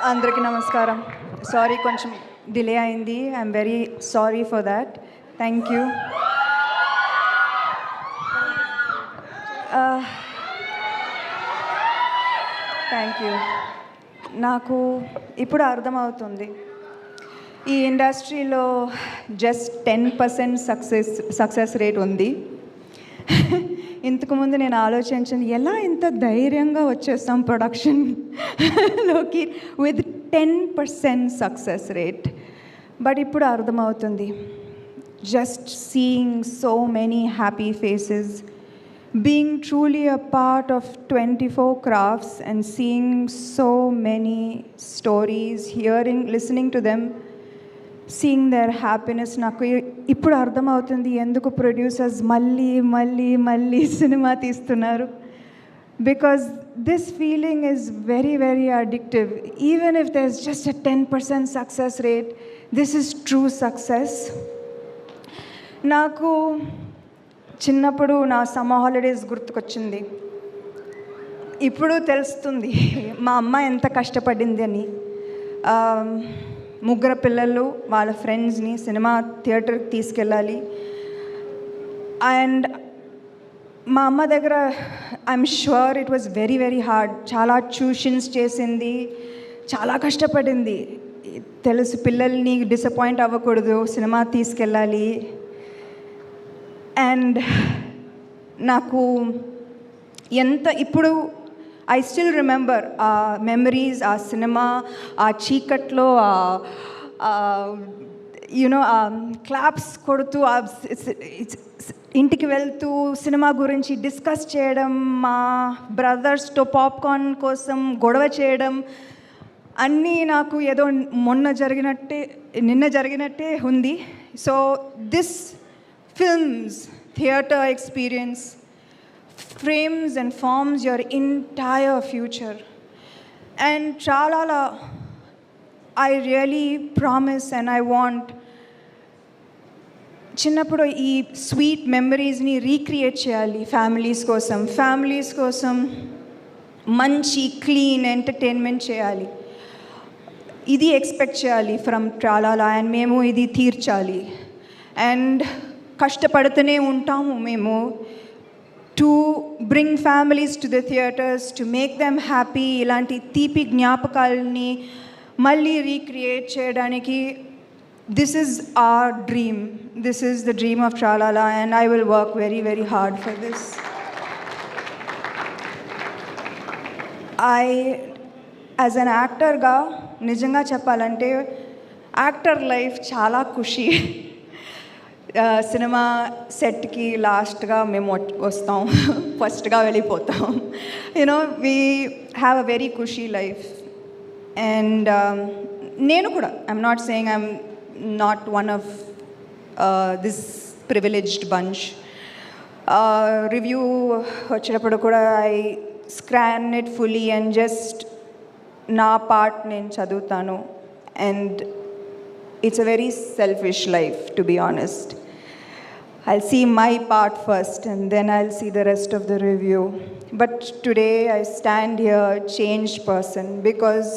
అందరికీ నమస్కారం. సారీ కొంచెం డిలే అయింది. I'm very sorry for that. Thank you. Thank you. నాకు ఇప్పుడు అర్థమవుతుంది, ఈ ఇండస్ట్రీలో జస్ట్ 10% సక్సెస్ రేట్ ఉంది. ఇంతకుముందు నేను ఆలోచించింది, ఎలా ఇంత ధైర్యంగా వచ్చేస్తాం ప్రొడక్షన్లోకి విత్ 10% సక్సెస్ రేట్. బట్ ఇప్పుడు అర్థమవుతుంది, just seeing so many happy faces, being truly a part of 24 crafts and seeing so many stories, listening to them, seeing their happiness. నాకు ఇప్పుడు అర్థమవుతుంది ఎందుకు ప్రొడ్యూసర్స్ మళ్ళీ మళ్ళీ మళ్ళీ సినిమా తీస్తున్నారు. Because this feeling is very very addictive. Even if there is just a 10% success rate, this is true success. నాకు చిన్నప్పుడు నా సమ్మర్ హాలిడేస్ గుర్తుకొచ్చింది. ఇప్పుడు తెలుస్తుంది మా అమ్మ ఎంత కష్టపడింది అని. ముగ్గురు పిల్లలు వాళ్ళ ఫ్రెండ్స్ని సినిమా థియేటర్కి తీసుకెళ్ళాలి. అండ్ మా అమ్మ దగ్గర I'm sure it was very very hard. చాలా ట్యూషన్స్ చేసింది, చాలా కష్టపడింది. తెలుసు, పిల్లల్ని డిసప్పాయింట్ అవ్వకూడదు, సినిమా తీసుకెళ్ళాలి. అండ్ నాకు ఎంత ఇప్పుడు ఐ స్టిల్ రిమెంబర్ ఆ మెమరీస్, ఆ సినిమా, ఆ చీకట్లో యూనో ఆ క్లాప్స్ కొడుతూ ఇంటికి వెళ్తూ సినిమా గురించి డిస్కస్ చేయడం, మా బ్రదర్స్తో పాప్కార్న్ కోసం గొడవ చేయడం, అన్నీ నాకు ఏదో నిన్న జరిగినట్టే ఉంది. So this films, theatre experience frames and forms your entire future. And chalala, I really promise and I want చిన్నప్పుడు ఈ స్వీట్ మెమరీస్ని రీక్రియేట్ చేయాలి. ఫ్యామిలీస్ కోసం మంచి క్లీన్ ఎంటర్టైన్మెంట్ చేయాలి. ఇది ఎక్స్పెక్ట్ చేయాలి ఫ్రమ్ ట్రాలాలా. అండ్ మేము ఇది తీర్చాలి. అండ్ కష్టపడుతూనే ఉంటాము మేము to bring families to the theatres, to make them happy. ఇలాంటి తీపి జ్ఞాపకాలని మళ్ళీ రీక్రియేట్ చేయడానికి this is our dream. This is the dream of Tralala and I will work very very hard for this. As an యాక్టర్గా నిజంగా చెప్పాలంటే actor life చాలా ఖుషి. Cinema సెట్కి లాస్ట్గా మేము వస్తాం, ఫస్ట్గా వెళ్ళిపోతాం. You know we have a very ఖుషీ లైఫ్. అండ్ నేను కూడా I'm not saying I'm not one of this privileged bunch. Review వచ్చేటప్పుడు కూడా I scan it fully and just నా పార్ట్ నేను చదువుతాను. And it's a very selfish life, to be honest. I'll see my part first and then I'll see the rest of the review. But today I stand here changed person because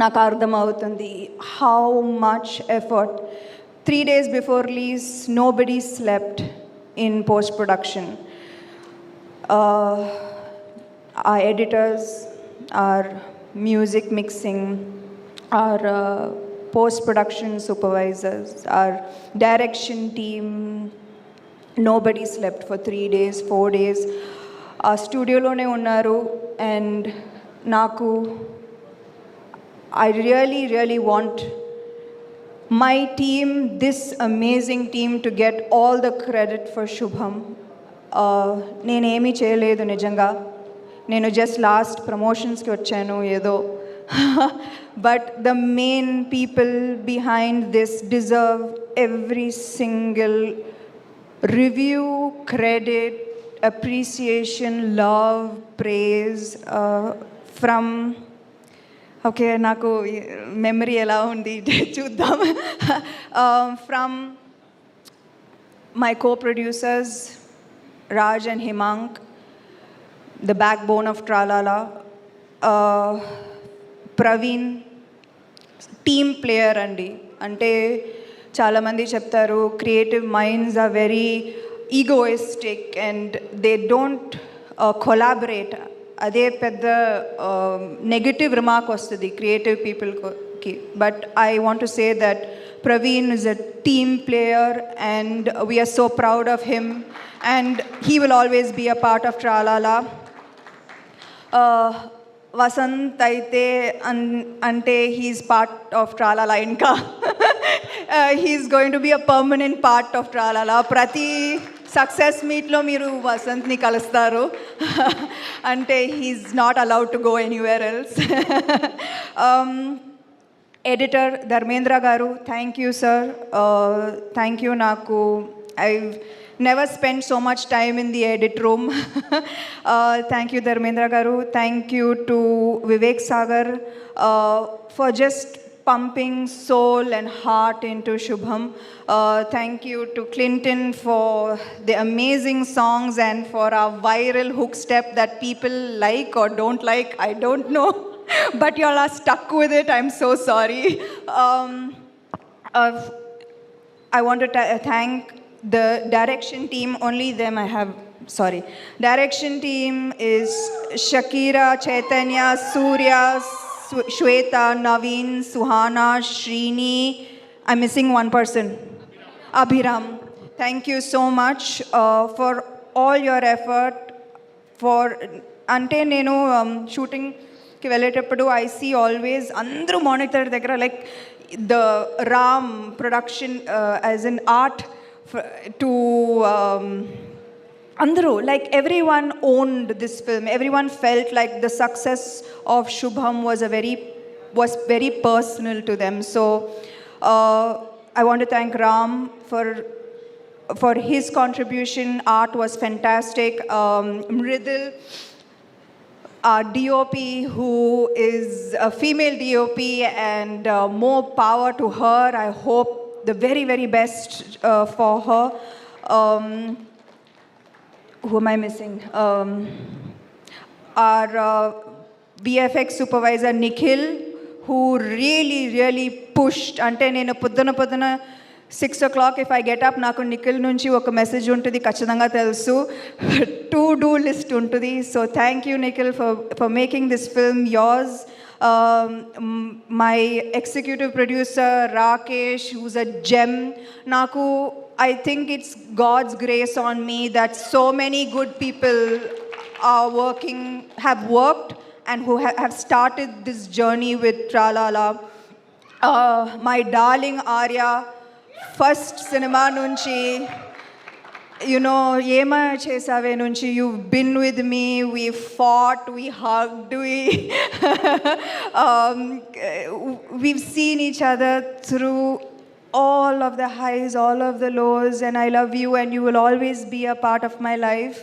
నాకు అర్థమవుతుంది how much effort. 3 days before release nobody slept in post production. Our editors, our music mixing, our post-production supervisors, our direction team, nobody slept for 3 days, 4 days. ఆ స్టూడియోలోనే ఉన్నారు. And నాకు I really want my team, this amazing team to get all the credit for శుభం. నేనేమీ చేయలేదు నిజంగా. నేను just last ప్రమోషన్స్కి వచ్చాను ఏదో. But the main people behind this deserve every single review, credit, appreciation, love, praise from okay naku memory ela undi chuddam from my co-producers Raj and Himank, the backbone of Tralala, Praveen, team player అండి. అంటే చాలామంది చెప్తారు creative minds are very egoistic and they don't collaborate. అదే పెద్ద negative remark వస్తుంది creative పీపుల్కి. But I want to say that Praveen is a team player and we are so proud of him and he will always be a part of Tralala. Vasant aithe ante he's part of Tralala inka. He's going to be a permanent part of Tralala. Prati success meet lo మీరు వసంత్ని కలుస్తారు. అంటే he's not allowed to go anywhere else. Editor Dharmendra garu, thank you sir. Thank you. నాకు I've never spend so much time in the edit room. Thank you Dharmendra garu. Thank you to Vivek Sagar for just pumping soul and heart into Shubham. Thank you to Clinton for the amazing songs and for our viral hook step that people like or don't like, I don't know. But you all are stuck with it. I'm so sorry. I want to thank the direction team. Only them I have. Sorry. Direction team is Shakira, Chaitanya, Surya, Shweta, Naveen, Suhana, Srini. I'm missing one person. Abhiram. Thank you so much for all your effort. For ante nenu shooting ki velletappudu I see always andru monitor దగ్గర like the Ram production as an art to andru, like everyone owned this film. Everyone felt like the success of Shubham was very personal to them. So I want to thank Ram for his contribution. Art was fantastic. Mridil, our DOP, who is a female DOP, and more power to her. I hope the very, very best for her. Who am I missing? Our VFX supervisor Nikhil, who really pushed. Ante nenu poddana 6 o'clock if I get up, naku Nikhil nunchi oka message untudi kachadanga telusu, to do list untudi. So thank you Nikhil for making this film yours. My executive producer Rakesh, who's a gem. Naku I think it's God's grace on me that so many good people have worked and who have started this journey with Tralala. My darling Arya, first cinema nunchi, you know, Yema Chesave nunchi, you've been with me, we fought, we hugged, we've seen each other through all of the highs, all of the lows, and I love you and you will always be a part of my life.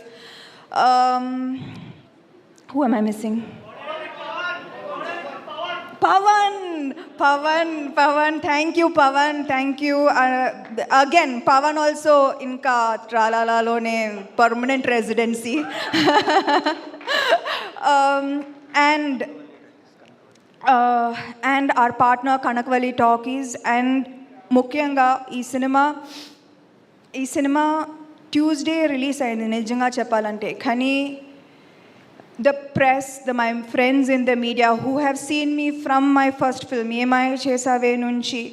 Who am I missing? Pawan, thank you Pawan, thank you. Again, Pawan also inka Tralala lone permanent residency. And our partner Kanakvali Talkies, and ముఖ్యంగా ఈ cinema Tuesday release అయింది నిజంగా చెప్పాలంటే. కానీ the press, my friends in the media who have seen me from my first film, Yemai Chesave nunchi,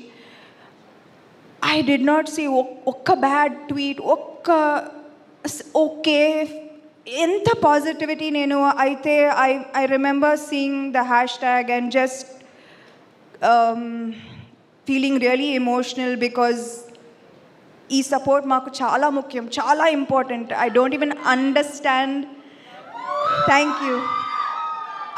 I did not see okka bad tweet, okka okay, enta positivity nenu aithe. I remember seeing the hashtag and just feeling really emotional because ee support maaku chala mukyam, chala important. I don't even understand. Thank you.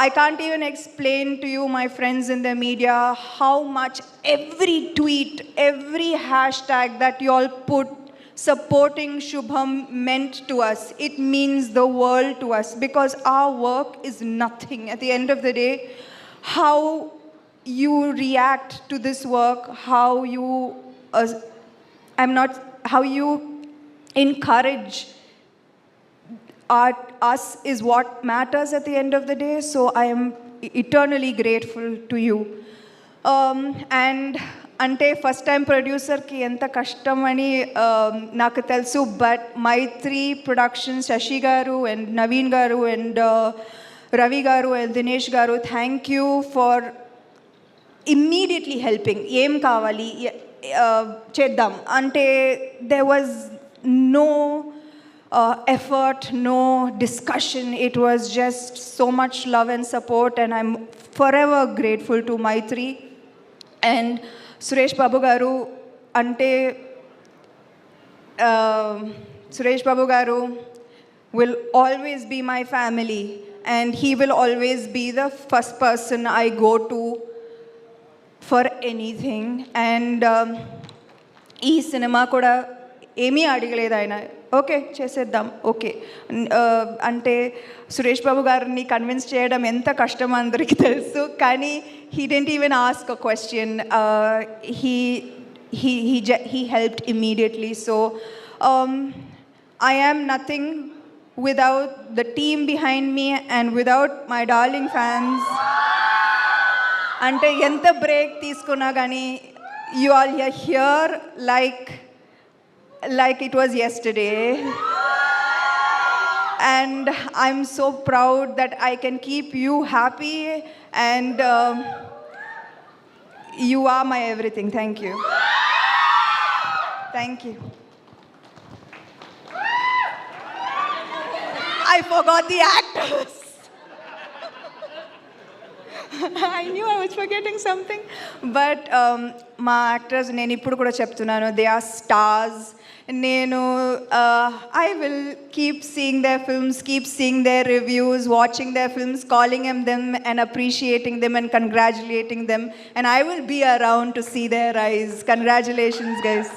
I can't even explain to you, my friends in the media, how much every tweet, every hashtag that you all put supporting Shubham meant to us. It means the world to us because our work is nothing. At the end of the day, how you react to this work, how you encourage us is what matters at the end of the day. So I am eternally grateful to you. And అంటే first time ప్రొడ్యూసర్కి ఎంత కష్టం అని నాకు తెలుసు. But Mythri productions, Shashi గారు and Naveen గారు and Ravi గారు అండ్ దినేష్ గారు, thank you for immediately helping. ఏం కావాలి చేద్దాం అంటే there was no effort, no discussion. It was just so much love and support, and I'm forever grateful to Maitri. And Suresh Babu garu ante Suresh Babu garu will always be my family, and he will always be the first person I go to for anything. And ఈ cinema కూడా ఏమీ అడగలేదు ఆయన, okay చేసేద్దాం okay అంటే సురేష్ బాబు గారిని convince చేయడం ఎంత కష్టం అందరికీ తెలుసు. కానీ he didn't even ask a question, he helped immediately. So I am nothing without the team behind me and without my darling fans. అంటే ఎంత బ్రేక్ తీసుకున్నా కానీ you all are here like it was yesterday, and I'm so proud that I can keep you happy, and you are my everything. Thank you. Thank you. I forgot the actors. I knew I was forgetting something, but మా actors నేను ఇప్పుడు కూడా చెప్తున్నాను, they are stars. నేను I will keep seeing their films, keep seeing their reviews, watching their films, calling them and appreciating them and congratulating them, and I will be around to see their rise. Congratulations guys.